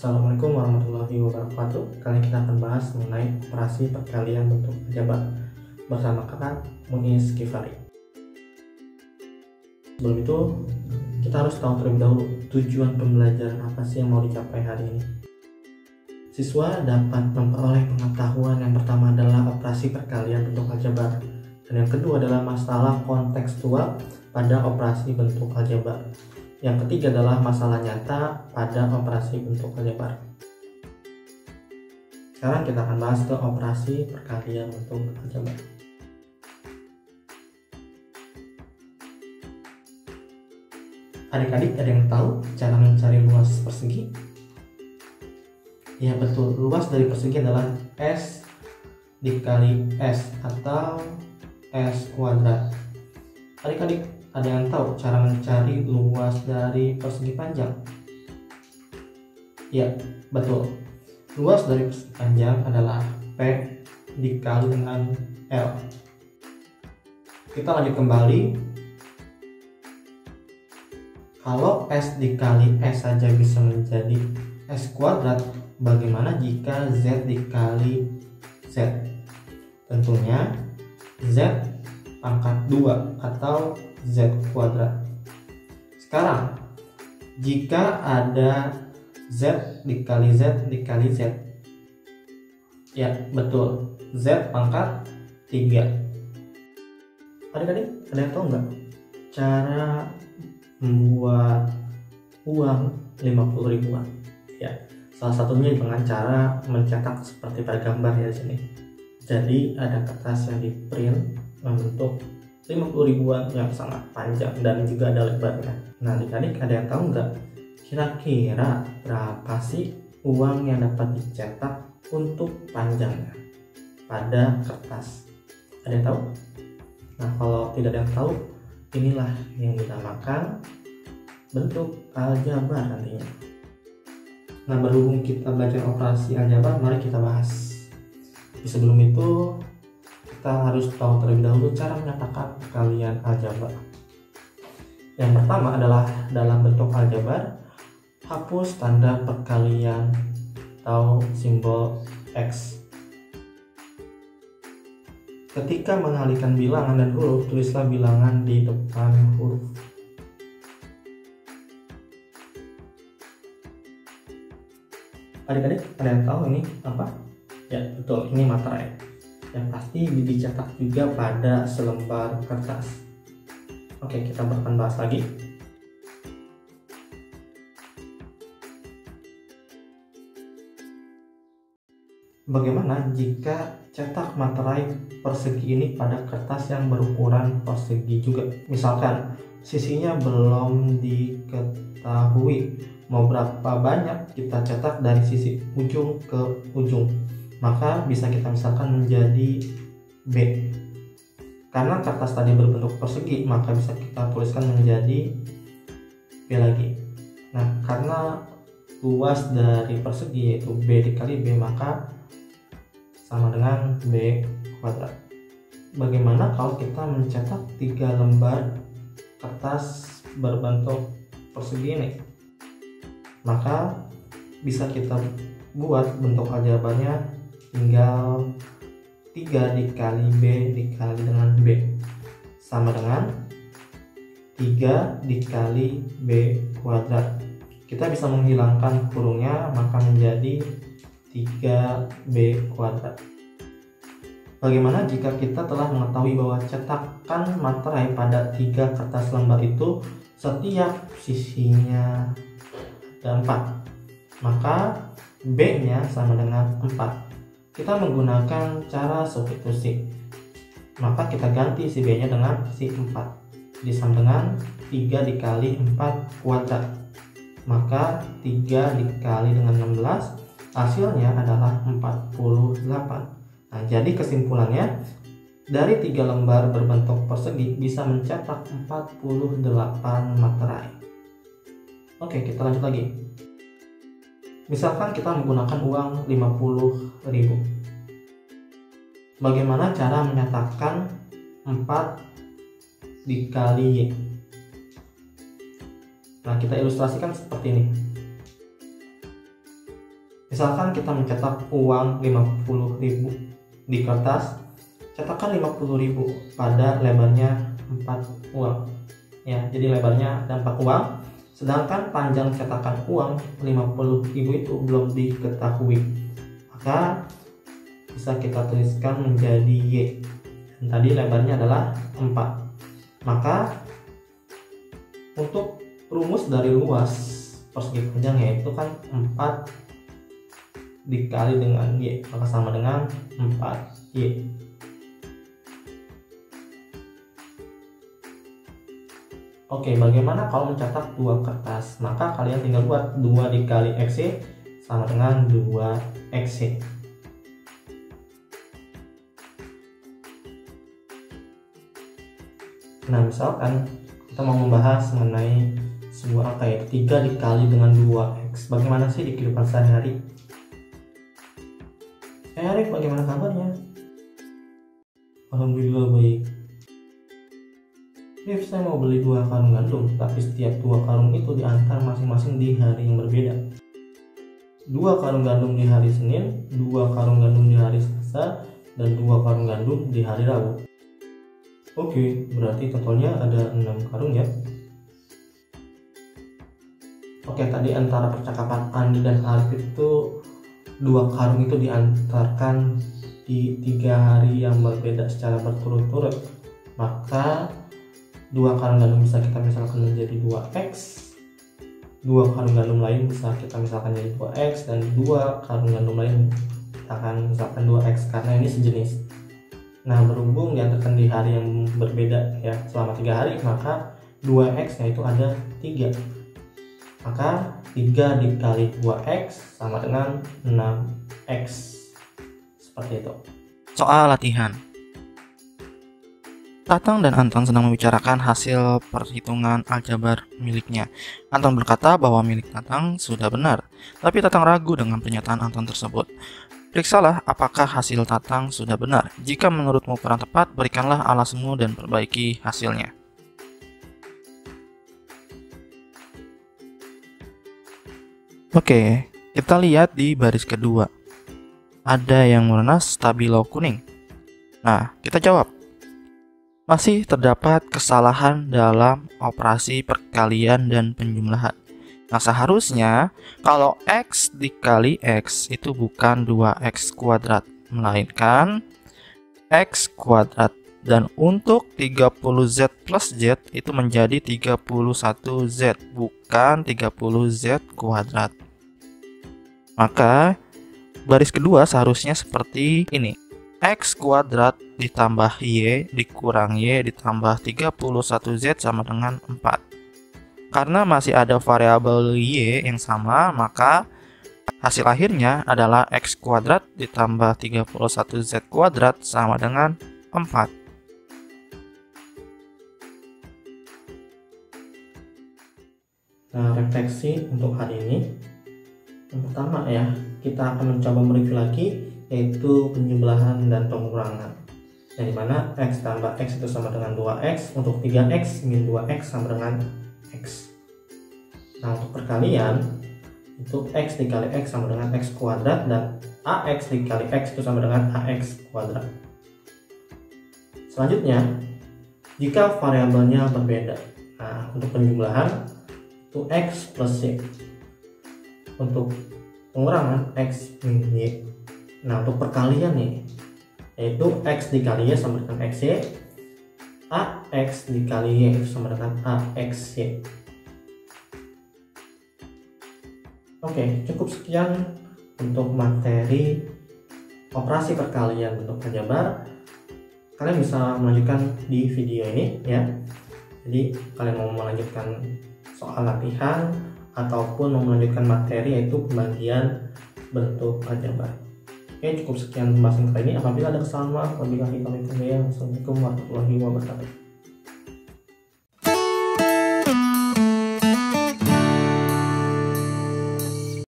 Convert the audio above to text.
Assalamualaikum warahmatullahi wabarakatuh. Kali ini kita akan bahas mengenai operasi perkalian bentuk aljabar bersama kakak Muiz Kifari. Sebelum itu, kita harus tahu terlebih dahulu tujuan pembelajaran apa sih yang mau dicapai hari ini. Siswa dapat memperoleh pengetahuan yang pertama adalah operasi perkalian bentuk aljabar, dan yang kedua adalah masalah kontekstual pada operasi bentuk aljabar. Yang ketiga adalah masalah nyata pada operasi bentuk aljabar. Sekarang kita akan bahas ke operasi perkalian bentuk aljabar. Adik-adik ada yang tahu cara mencari luas persegi? Ya betul, luas dari persegi adalah S dikali S atau S kuadrat. Adik-adik ada yang tahu cara mencari luas dari persegi panjang? Ya, betul. Luas dari persegi panjang adalah P dikali dengan L. Kita lanjut kembali. Kalau S dikali S saja bisa menjadi S kuadrat, bagaimana jika Z dikali Z? Tentunya Z pangkat 2 atau Z kuadrat. Sekarang jika ada Z dikali Z dikali Z, ya betul, Z pangkat 3. Adik-adik ada yang tahu nggak cara membuat uang 50 ribuan? Ya, salah satunya dengan cara mencetak seperti pada gambar ya di sini. Jadi ada kertas yang di print membentuk 50 ribuan yang sangat panjang dan juga ada lebarnya. Nah, adik-adik ada yang tahu nggak kira-kira berapa sih uang yang dapat dicetak untuk panjangnya pada kertas? Ada yang tahu? Nah, kalau tidak ada yang tahu, inilah yang dinamakan bentuk aljabar nantinya. Nah, berhubung kita belajar operasi aljabar, mari kita bahas. Sebelum itu, kita harus tahu terlebih dahulu cara menyatakan perkalian aljabar. Yang pertama adalah dalam bentuk aljabar, hapus tanda perkalian atau simbol X. Ketika mengalihkan bilangan dan huruf, tulislah bilangan di depan huruf. Adik-adik ada yang tahu ini apa? Ya betul, ini materai yang pasti dicetak juga pada selembar kertas. Oke, kita akan bahas lagi. Bagaimana jika cetak materai persegi ini pada kertas yang berukuran persegi juga? Misalkan sisinya belum diketahui mau berapa banyak kita cetak dari sisi ujung ke ujung, maka bisa kita misalkan menjadi B. Karena kertas tadi berbentuk persegi, maka bisa kita tuliskan menjadi B lagi. Nah, karena luas dari persegi yaitu B dikali B, maka sama dengan B kuadrat. Bagaimana kalau kita mencetak 3 lembar kertas berbentuk persegi ini? Maka bisa kita buat bentuk aljabarnya tinggal 3 dikali B dikali dengan B sama dengan 3 dikali B kuadrat. Kita bisa menghilangkan kurungnya, maka menjadi 3B kuadrat. Bagaimana jika kita telah mengetahui bahwa cetakan materai pada 3 kertas lembar itu setiap sisinya ada 4, maka B-nya sama dengan 4. Kita menggunakan cara substitusi, maka kita ganti si B-nya dengan si 4, sama dengan 3 dikali 4 kuadrat, maka 3 dikali dengan 16, hasilnya adalah 48. Nah, jadi kesimpulannya, dari 3 lembar berbentuk persegi bisa mencetak 48 materai. Oke, kita lanjut lagi. Misalkan kita menggunakan uang 50.000. Bagaimana cara menyatakan 4 dikali Y? Nah, kita ilustrasikan seperti ini. Misalkan kita mencetak uang 50.000 di kertas, cetakan 50.000 pada lebarnya 4 uang. Ya, jadi lebarnya ada 4 uang, sedangkan panjang cetakan uang 50.000 itu belum diketahui. Maka bisa kita tuliskan menjadi Y. Dan tadi lebarnya adalah 4. Maka untuk rumus dari luas persegi panjang yaitu kan 4 dikali dengan Y, maka sama dengan 4Y. Oke, bagaimana kalau mencetak 2 kertas? Maka kalian tinggal buat 2 dikali XY sama dengan 2XY. Nah, misalkan kita mau membahas mengenai sebuah angka yaitu 3 dikali dengan 2X. Bagaimana sih di kehidupan sehari-hari? Arif, bagaimana kabarnya? Alhamdulillah baik. Rif, saya mau beli 2 karung gandum, tapi setiap 2 karung itu diantar masing-masing di hari yang berbeda. 2 karung gandum di hari Senin, 2 karung gandum di hari Selasa, dan 2 karung gandum di hari Rabu. Oke, berarti totalnya ada 6 karung ya. Oke, tadi antara percakapan Andi dan Arif itu 2 karung itu diantarkan di 3 hari yang berbeda secara berturut-turut. Maka 2 karung gandum bisa kita misalkan menjadi 2X, 2 karung gandum lain bisa kita misalkan jadi 2X, dan 2 karung gandum lain kita akan misalkan 2X karena ini sejenis. Nah, berhubung diantarkan di hari yang berbeda ya selama 3 hari, maka 2X nya itu ada 3. Maka 3 dikali 2X sama dengan 6X. Seperti itu. Soal latihan. Tatang dan Anton sedang membicarakan hasil perhitungan aljabar miliknya. Anton berkata bahwa milik Tatang sudah benar, tapi Tatang ragu dengan pernyataan Anton tersebut. Periksalah apakah hasil Tatang sudah benar. Jika menurutmu kurang tepat, berikanlah alasmu dan perbaiki hasilnya. Oke, kita lihat di baris kedua. Ada yang warna stabilo kuning. Nah, kita jawab. Masih terdapat kesalahan dalam operasi perkalian dan penjumlahan. Nah, seharusnya kalau X dikali X itu bukan 2X kuadrat, melainkan X kuadrat. Dan untuk 30Z plus Z itu menjadi 31Z, bukan 30Z kuadrat. Maka baris kedua seharusnya seperti ini. X kuadrat ditambah Y dikurang Y ditambah 31Z sama dengan 4. Karena masih ada variabel Y yang sama, maka hasil akhirnya adalah X kuadrat ditambah 31Z kuadrat sama dengan 4. Nah, refleksi untuk hari ini. Yang pertama ya, kita akan mencoba mereview lagi yaitu penjumlahan dan pengurangan. Yang dimana X tambah X itu sama dengan 2X, untuk 3X min 2X sama dengan X. Nah, untuk perkalian itu X dikali X sama dengan X kuadrat, dan AX dikali X itu sama dengan AX kuadrat. Selanjutnya, jika variabelnya berbeda. Nah, untuk penjumlahan itu X plus Y. Untuk pengurangan X min Y. Nah, untuk perkalian nih, yaitu X dikali Y sama dengan XY, AX dikali Y itu sama dengan AXY. Oke, cukup sekian untuk materi operasi perkalian bentuk aljabar. Kalian bisa melanjutkan di video ini ya. Jadi kalian mau melanjutkan soal latihan ataupun mau melanjutkan materi yaitu pembagian bentuk aljabar. Oke, cukup sekian pembahasan kali ini. Apabila ada kesalahan, maaf. Wabillahi taufiq wal hidayah. Wassalamualaikum warahmatullahi wabarakatuh.